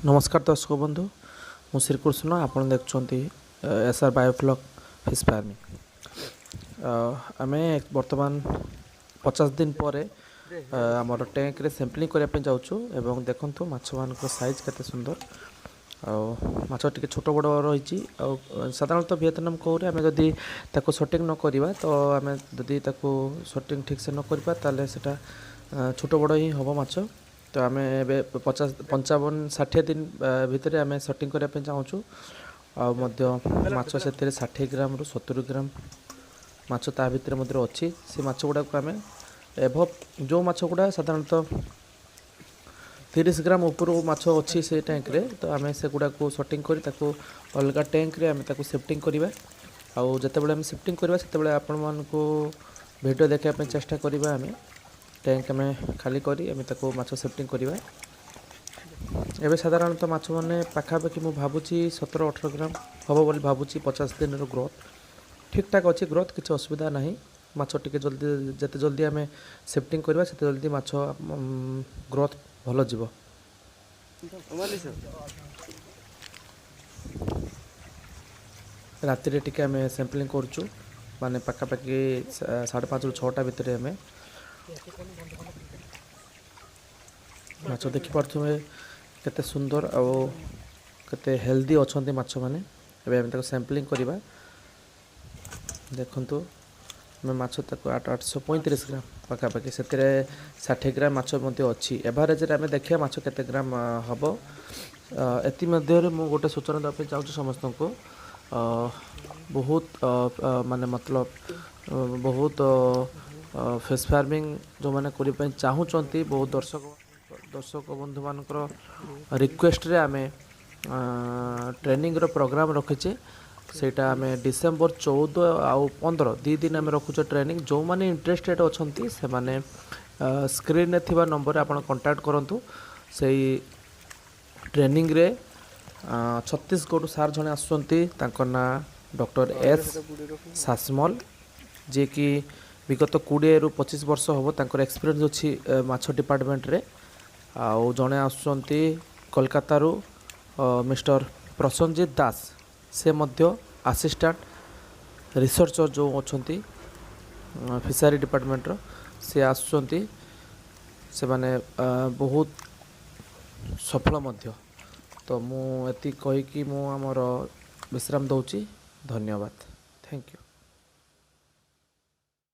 नमस्कार दर्शक बंधु मु श्रीकृष्ण आप देखुं एसआर बायोफ्लॉक फिश फार्मिंग आम बर्तमान 50 दिन पर आमर टैंक रे सैंपलिंग करने जाऊँ एवं देखु माछ मान साइज केते सुंदर माछ टी छोट बड़ रही साधारणतः वियतनाम कौरे आम जदि सटिंग न करवा तो आम जदि सटिंग ठीक से न करवा ताले सेटा छोट बड़ ही हम माछ तो आम ए 55-60 दिन भितर आम सटिंग करने चाहूँ माछ से 60 ग्राम रु 70 ग्राम माछ ता भितर अच्छी से माछ गुड़ा को आम एभव जो माछ गुड़ा साधारणतः 30 ग्राम ऊपर माछ अच्छी से टैंक रे तो आम से गुड़ा को सटिंग कर अलग टैंक रे आम शिफ्टिंग करवा आउ जिते बड़े आम शिफ्टिंग करवा से आपण मानकु वीडियो देखापी चेष्टा करवा आम टैंक आम खाली करी आम माछ शिफ्टिंग करवा एवं साधारणतः माछ मैंने पाखापाखि मुझे भावुची 17-18 ग्राम हम बोली भावुची 50 दिन ग्रोथ ठीक ठाक अच्छी ग्रोथ किसी असुविधा ना माछ टी जल्दी जिते जल्दी आम शिफ्टिंग करवा से जल्दी माछ ग्रोथ भल जीव राति टी आम सैंपलिंग करुचु माने पाखापाखि 5:30 ରୁ 6टा भितर आम माछ देखिपे केते सुंदर आउ केते हेल्दी अच्छे माछ मैंने एवं सैंपलिंग करवा देखु मैं माछ 835 ग्राम पाखापाखि से 60 ग्राम माछ अच्छी एवरेज आम देखिए माछ केते ग्राम हम एति मु गोटे सूचना देवाई चाहूँ समस्त को बहुत माने मतलब बहुत फिश फार्मिंग जो मैंने करने चाहूँगी बहुत दर्शक बंधु मान रिक्वेस्ट रे आमे ट्रेनिंग रो प्रोग्राम रखीचे सेटा आम डिसेम्बर 14 आउ 15 दी दिन आम रखुचे ट्रेनिंग जो मैंने इंटरेस्टेड अच्छा से माने स्क्रीन रे थिबा नंबर आप कांटेक्ट करूँ से ट्रेनिंग रे छत्तीसगढ़ सार जड़े आसुँच ना डॉक्टर एस सासमल जे कि विगत 20 ରୁ 25 वर्ष हम तांकर एक्सपीरियंस अच्छी माछ डिपार्टमेंट रे आउ जड़े आसुँच कोलकाता रू मिस्टर प्रसन्नजीत दास से मध्य असिस्टेंट रिसर्चर जो अच्छा फिशरी डिपार्टमेंट रो से आसुँच से माने बहुत सफल मध्य तो मु एति कहीकि मु आमर विश्राम दौची धन्यवाद थैंक यू।